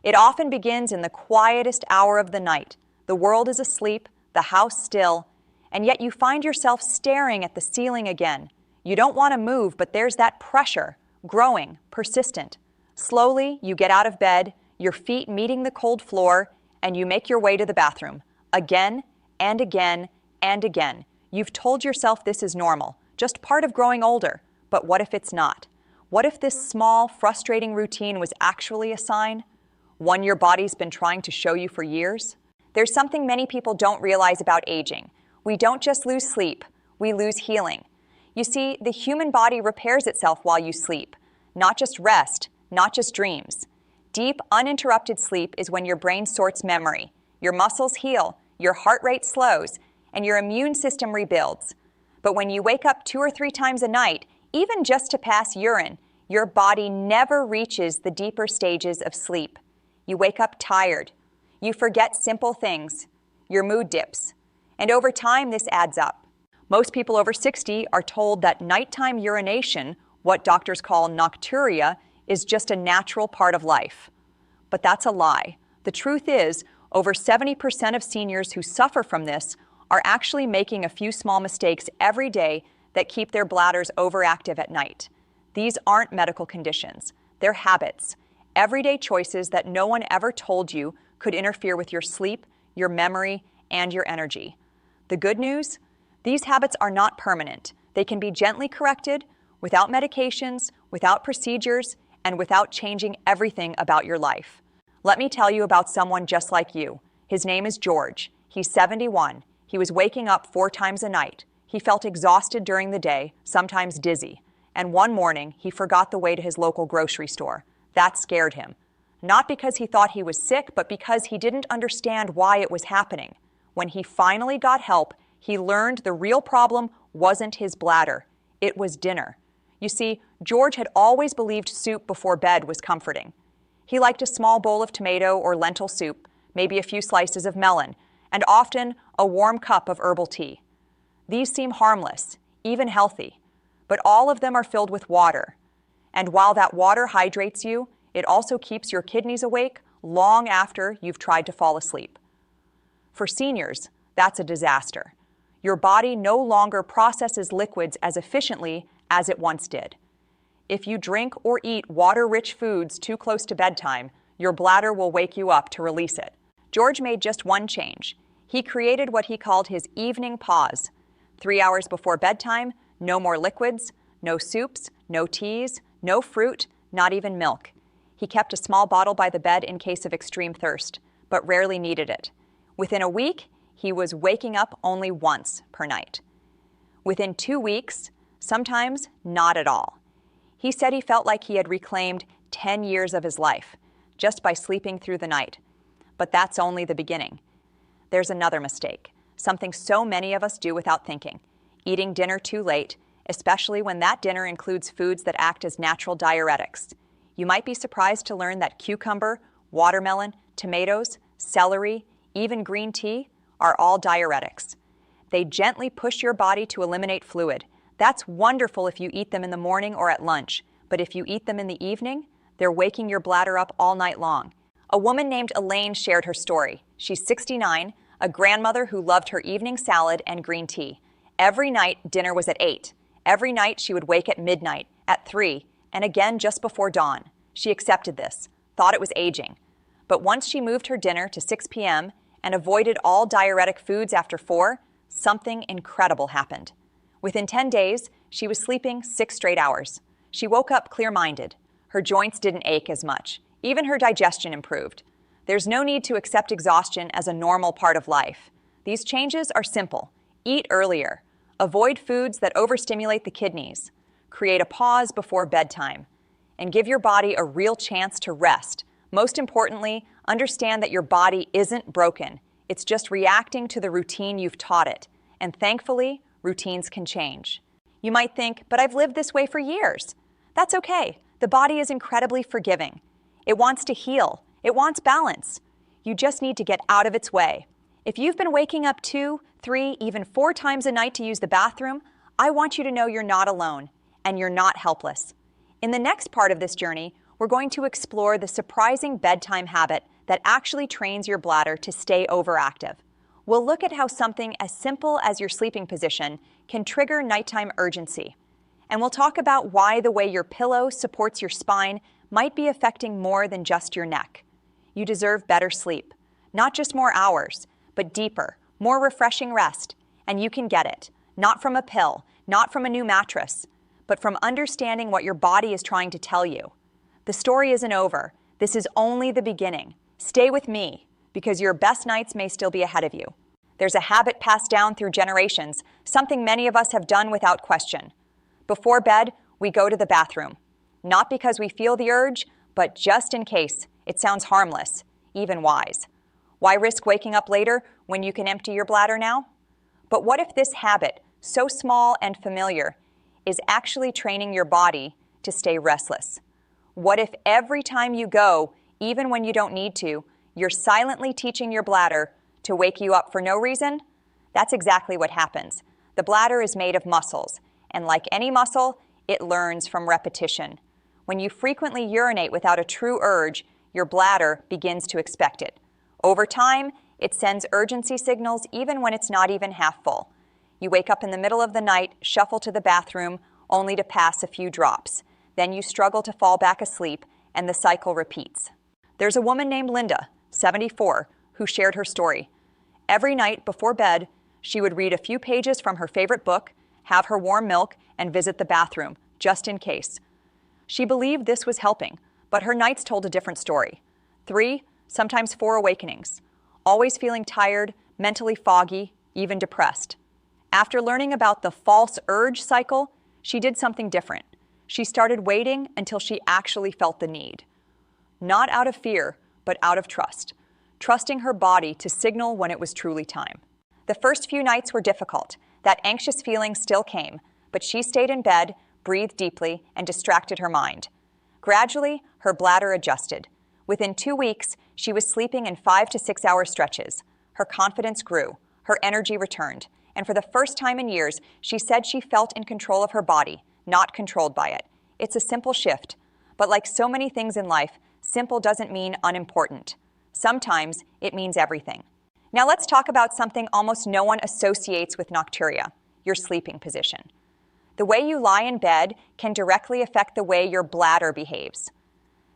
It often begins in the quietest hour of the night. The world is asleep, the house still, and yet you find yourself staring at the ceiling again. You don't want to move, but there's that pressure, growing, persistent. Slowly, you get out of bed, your feet meeting the cold floor, and you make your way to the bathroom. Again and again and again. You've told yourself this is normal, just part of growing older. But what if it's not? What if this small, frustrating routine was actually a sign? One your body's been trying to show you for years? There's something many people don't realize about aging. We don't just lose sleep, we lose healing. You see, the human body repairs itself while you sleep. Not just rest, not just dreams. Deep, uninterrupted sleep is when your brain sorts memory, your muscles heal, your heart rate slows, and your immune system rebuilds. But when you wake up 2 or 3 times a night, even just to pass urine, your body never reaches the deeper stages of sleep. You wake up tired. You forget simple things. Your mood dips. And over time, this adds up. Most people over 60 are told that nighttime urination, what doctors call nocturia, is just a natural part of life. But that's a lie. The truth is, over 70% of seniors who suffer from this are actually making a few small mistakes every day that keep their bladders overactive at night. These aren't medical conditions. They're habits, everyday choices that no one ever told you could interfere with your sleep, your memory, and your energy. The good news? These habits are not permanent. They can be gently corrected, without medications, without procedures, and without changing everything about your life. Let me tell you about someone just like you. His name is George. He's 71. He was waking up 4 times a night. He felt exhausted during the day, sometimes dizzy. And one morning, he forgot the way to his local grocery store. That scared him. Not because he thought he was sick, but because he didn't understand why it was happening. When he finally got help, he learned the real problem wasn't his bladder. It was dinner. You see, George had always believed soup before bed was comforting. He liked a small bowl of tomato or lentil soup, maybe a few slices of melon, and often a warm cup of herbal tea. These seem harmless, even healthy, but all of them are filled with water. And while that water hydrates you, it also keeps your kidneys awake long after you've tried to fall asleep. For seniors, that's a disaster. Your body no longer processes liquids as efficiently as it once did. If you drink or eat water-rich foods too close to bedtime, your bladder will wake you up to release it. George made just one change. He created what he called his evening pause. 3 hours before bedtime, no more liquids, no soups, no teas, no fruit, not even milk. He kept a small bottle by the bed in case of extreme thirst, but rarely needed it. Within a week, he was waking up only once per night. Within 2 weeks, sometimes not at all. He said he felt like he had reclaimed 10 years of his life just by sleeping through the night. But that's only the beginning. There's another mistake, something so many of us do without thinking: eating dinner too late, especially when that dinner includes foods that act as natural diuretics. You might be surprised to learn that cucumber, watermelon, tomatoes, celery, even green tea are all diuretics. They gently push your body to eliminate fluid. That's wonderful if you eat them in the morning or at lunch, but if you eat them in the evening, they're waking your bladder up all night long. A woman named Elaine shared her story. She's 69, a grandmother who loved her evening salad and green tea. Every night, dinner was at 8. Every night, she would wake at midnight, at 3, and again just before dawn. She accepted this, thought it was aging. But once she moved her dinner to 6 p.m. and avoided all diuretic foods after 4, something incredible happened. Within 10 days, she was sleeping 6 straight hours. She woke up clear-minded. Her joints didn't ache as much. Even her digestion improved. There's no need to accept exhaustion as a normal part of life. These changes are simple. Eat earlier. Avoid foods that overstimulate the kidneys. Create a pause before bedtime. And give your body a real chance to rest. Most importantly, understand that your body isn't broken. It's just reacting to the routine you've taught it. And thankfully, routines can change. You might think, but I've lived this way for years. That's okay. The body is incredibly forgiving. It wants to heal. It wants balance. You just need to get out of its way. If you've been waking up 2, 3, even 4 times a night to use the bathroom, I want you to know you're not alone and you're not helpless. In the next part of this journey, we're going to explore the surprising bedtime habit that actually trains your bladder to stay overactive. We'll look at how something as simple as your sleeping position can trigger nighttime urgency. And we'll talk about why the way your pillow supports your spine might be affecting more than just your neck. You deserve better sleep. Not just more hours, but deeper, more refreshing rest. And you can get it. Not from a pill, not from a new mattress, but from understanding what your body is trying to tell you. The story isn't over. This is only the beginning. Stay with me, because your best nights may still be ahead of you. There's a habit passed down through generations, something many of us have done without question. Before bed, we go to the bathroom. Not because we feel the urge, but just in case. It sounds harmless, even wise. Why risk waking up later when you can empty your bladder now? But what if this habit, so small and familiar, is actually training your body to stay restless? What if every time you go, even when you don't need to, you're silently teaching your bladder to wake you up for no reason? That's exactly what happens. The bladder is made of muscles, and like any muscle, it learns from repetition. When you frequently urinate without a true urge, your bladder begins to expect it. Over time, it sends urgency signals even when it's not even half full. You wake up in the middle of the night, shuffle to the bathroom, only to pass a few drops. Then you struggle to fall back asleep, and the cycle repeats. There's a woman named Linda, 74, who shared her story. Every night before bed, she would read a few pages from her favorite book, have her warm milk, and visit the bathroom, just in case. She believed this was helping, but her nights told a different story. 3, sometimes 4 awakenings. Always feeling tired, mentally foggy, even depressed. After learning about the false urge cycle, she did something different. She started waiting until she actually felt the need. Not out of fear, but out of trust. Trusting her body to signal when it was truly time. The first few nights were difficult. That anxious feeling still came, but she stayed in bed, breathed deeply, and distracted her mind. Gradually, her bladder adjusted. Within 2 weeks, she was sleeping in 5 to 6 hour stretches. Her confidence grew, her energy returned, and for the first time in years, she said she felt in control of her body, not controlled by it. It's a simple shift, but like so many things in life, simple doesn't mean unimportant. Sometimes it means everything. Now let's talk about something almost no one associates with nocturia, your sleeping position. The way you lie in bed can directly affect the way your bladder behaves.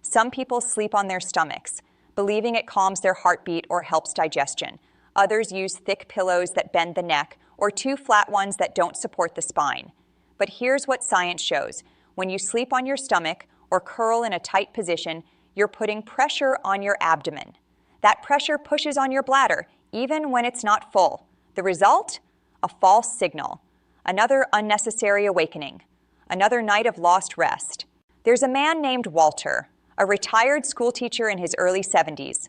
Some people sleep on their stomachs, believing it calms their heartbeat or helps digestion. Others use thick pillows that bend the neck or too flat ones that don't support the spine. But here's what science shows. When you sleep on your stomach or curl in a tight position, you're putting pressure on your abdomen. That pressure pushes on your bladder, even when it's not full. The result? A false signal. Another unnecessary awakening. Another night of lost rest. There's a man named Walter, a retired school teacher in his early 70s.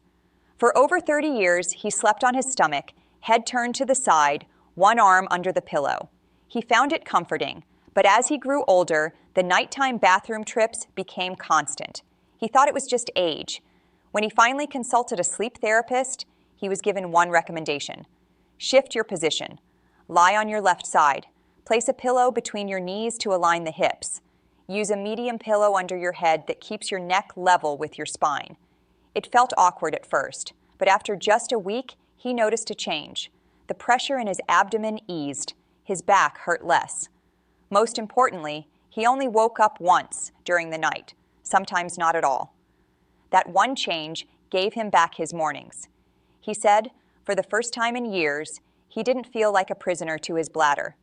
For over 30 years, he slept on his stomach, head turned to the side, one arm under the pillow. He found it comforting, but as he grew older, the nighttime bathroom trips became constant. He thought it was just age. When he finally consulted a sleep therapist, he was given one recommendation. Shift your position. Lie on your left side. Place a pillow between your knees to align the hips. Use a medium pillow under your head that keeps your neck level with your spine. It felt awkward at first, but after just a week, he noticed a change. The pressure in his abdomen eased. His back hurt less. Most importantly, he only woke up once during the night, sometimes not at all. That one change gave him back his mornings. He said, for the first time in years, he didn't feel like a prisoner to his bladder.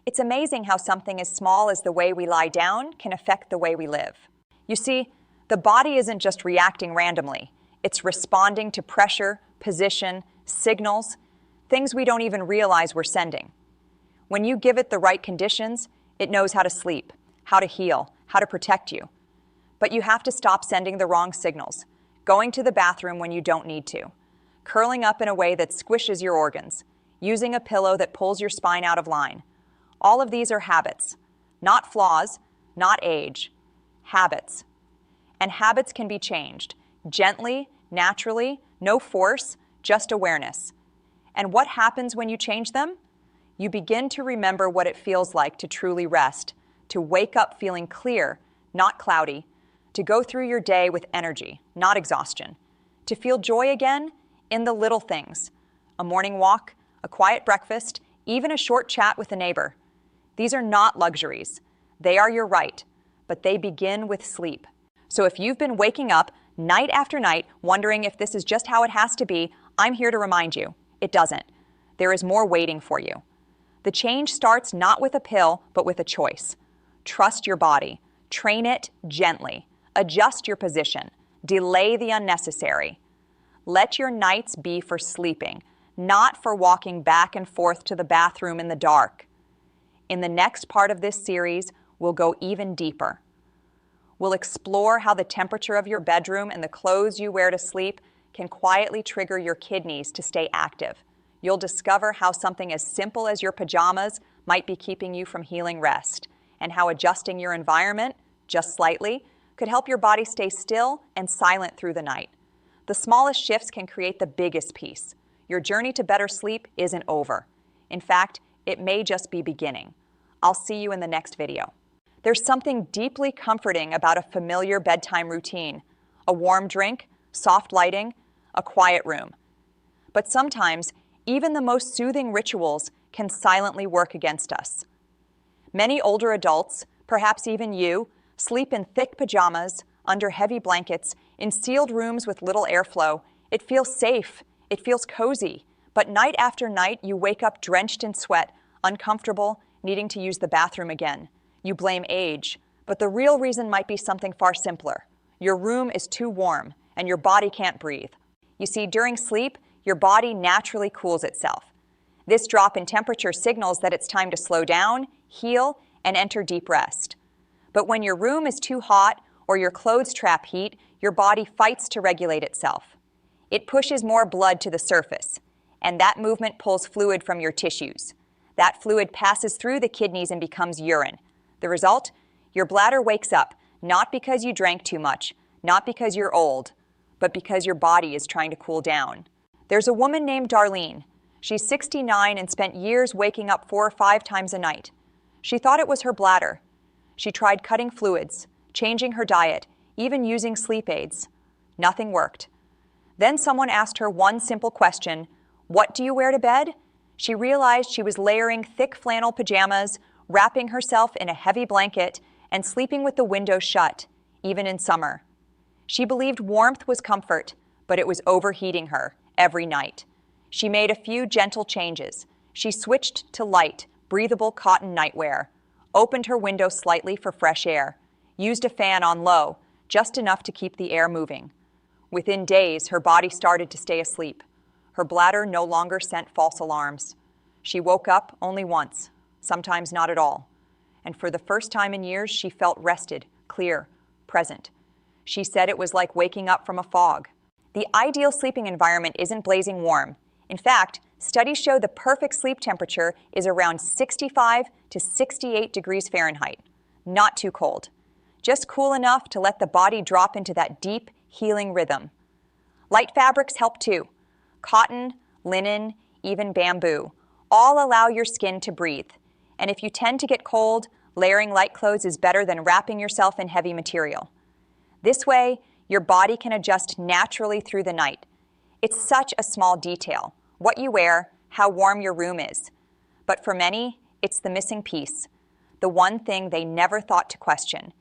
It's amazing how something as small as the way we lie down can affect the way we live. You see, the body isn't just reacting randomly. It's responding to pressure, position, signals, things we don't even realize we're sending. When you give it the right conditions, it knows how to sleep, how to heal, how to protect you. But you have to stop sending the wrong signals, going to the bathroom when you don't need to, curling up in a way that squishes your organs, using a pillow that pulls your spine out of line. All of these are habits, not flaws, not age, habits. And habits can be changed, gently, naturally, no force, just awareness. And what happens when you change them? You begin to remember what it feels like to truly rest, to wake up feeling clear, not cloudy, to go through your day with energy, not exhaustion, to feel joy again in the little things, a morning walk, a quiet breakfast, even a short chat with a neighbor. These are not luxuries. They are your right, but they begin with sleep. So if you've been waking up night after night wondering if this is just how it has to be, I'm here to remind you, it doesn't. There is more waiting for you. The change starts not with a pill, but with a choice. Trust your body. Train it gently. Adjust your position. Delay the unnecessary. Let your nights be for sleeping, not for walking back and forth to the bathroom in the dark. In the next part of this series, we'll go even deeper. We'll explore how the temperature of your bedroom and the clothes you wear to sleep can quietly trigger your kidneys to stay active. You'll discover how something as simple as your pajamas might be keeping you from healing rest, and how adjusting your environment, just slightly, could help your body stay still and silent through the night. The smallest shifts can create the biggest peace. Your journey to better sleep isn't over. In fact, it may just be beginning. I'll see you in the next video. There's something deeply comforting about a familiar bedtime routine, a warm drink, soft lighting, a quiet room. But sometimes, even the most soothing rituals can silently work against us. Many older adults, perhaps even you, sleep in thick pajamas, under heavy blankets, in sealed rooms with little airflow. It feels safe, it feels cozy, but night after night you wake up drenched in sweat, uncomfortable, needing to use the bathroom again. You blame age, but the real reason might be something far simpler. Your room is too warm, and your body can't breathe. You see, during sleep, your body naturally cools itself. This drop in temperature signals that it's time to slow down, heal, and enter deep rest. But when your room is too hot or your clothes trap heat, your body fights to regulate itself. It pushes more blood to the surface, and that movement pulls fluid from your tissues. That fluid passes through the kidneys and becomes urine. The result? Your bladder wakes up, not because you drank too much, not because you're old, but because your body is trying to cool down. There's a woman named Darlene. She's 69 and spent years waking up 4 or 5 times a night. She thought it was her bladder. She tried cutting fluids, changing her diet, even using sleep aids. Nothing worked. Then someone asked her one simple question, "What do you wear to bed?" She realized she was layering thick flannel pajamas, wrapping herself in a heavy blanket, and sleeping with the windows shut, even in summer. She believed warmth was comfort, but it was overheating her every night. She made a few gentle changes. She switched to light, breathable cotton nightwear, opened her window slightly for fresh air, used a fan on low, just enough to keep the air moving. Within days, her body started to stay asleep. Her bladder no longer sent false alarms. She woke up only once, sometimes not at all. And for the first time in years, she felt rested, clear, present. She said it was like waking up from a fog. The ideal sleeping environment isn't blazing warm. In fact, studies show the perfect sleep temperature is around 65 to 68 degrees Fahrenheit. Not too cold. Just cool enough to let the body drop into that deep, healing rhythm. Light fabrics help too. Cotton, linen, even bamboo. All allow your skin to breathe. And if you tend to get cold, layering light clothes is better than wrapping yourself in heavy material. This way, your body can adjust naturally through the night. It's such a small detail, what you wear, how warm your room is. But for many, it's the missing piece, the one thing they never thought to question.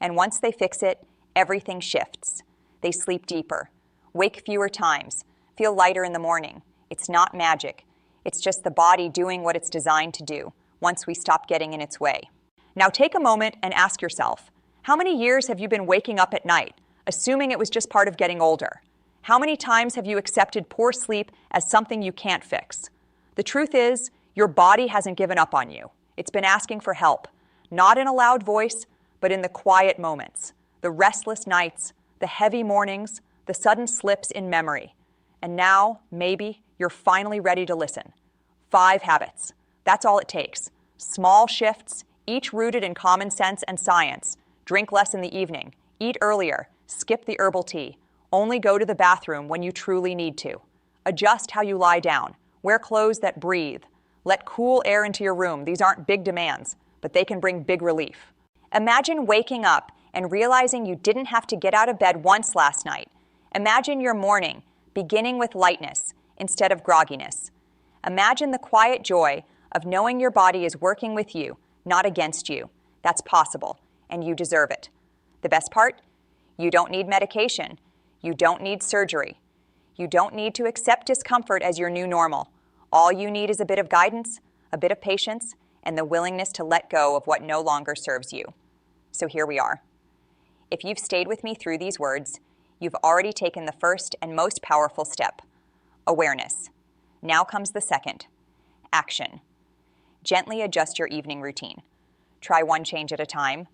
And once they fix it, everything shifts. They sleep deeper, wake fewer times, feel lighter in the morning. It's not magic. It's just the body doing what it's designed to do once we stop getting in its way. Now take a moment and ask yourself, how many years have you been waking up at night, assuming it was just part of getting older? How many times have you accepted poor sleep as something you can't fix? The truth is, your body hasn't given up on you. It's been asking for help, not in a loud voice, but in the quiet moments, the restless nights, the heavy mornings, the sudden slips in memory. And now, maybe, you're finally ready to listen. 5 habits. That's all it takes. Small shifts, each rooted in common sense and science. Drink less in the evening. Eat earlier. Skip the herbal tea. Only go to the bathroom when you truly need to. Adjust how you lie down. Wear clothes that breathe. Let cool air into your room. These aren't big demands, but they can bring big relief. Imagine waking up and realizing you didn't have to get out of bed once last night. Imagine your morning beginning with lightness instead of grogginess. Imagine the quiet joy of knowing your body is working with you, not against you. That's possible, and you deserve it. The best part? You don't need medication. You don't need surgery. You don't need to accept discomfort as your new normal. All you need is a bit of guidance, a bit of patience, and the willingness to let go of what no longer serves you. So here we are. If you've stayed with me through these words, you've already taken the first and most powerful step, awareness. Now comes the second, action. Gently adjust your evening routine. Try one change at a time.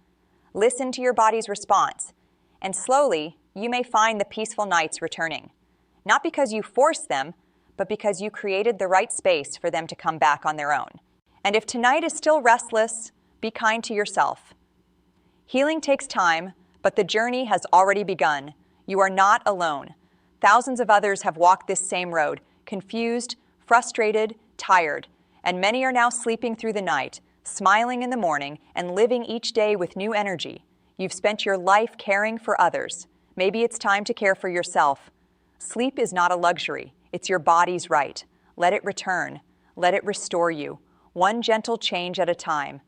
Listen to your body's response, and slowly you may find the peaceful nights returning. Not because you forced them, but because you created the right space for them to come back on their own. And if tonight is still restless, be kind to yourself. Healing takes time, but the journey has already begun. You are not alone. Thousands of others have walked this same road, confused, frustrated, tired, and many are now sleeping through the night, smiling in the morning, and living each day with new energy. You've spent your life caring for others. Maybe it's time to care for yourself. Sleep is not a luxury. It's your body's right. Let it return. Let it restore you. One gentle change at a time.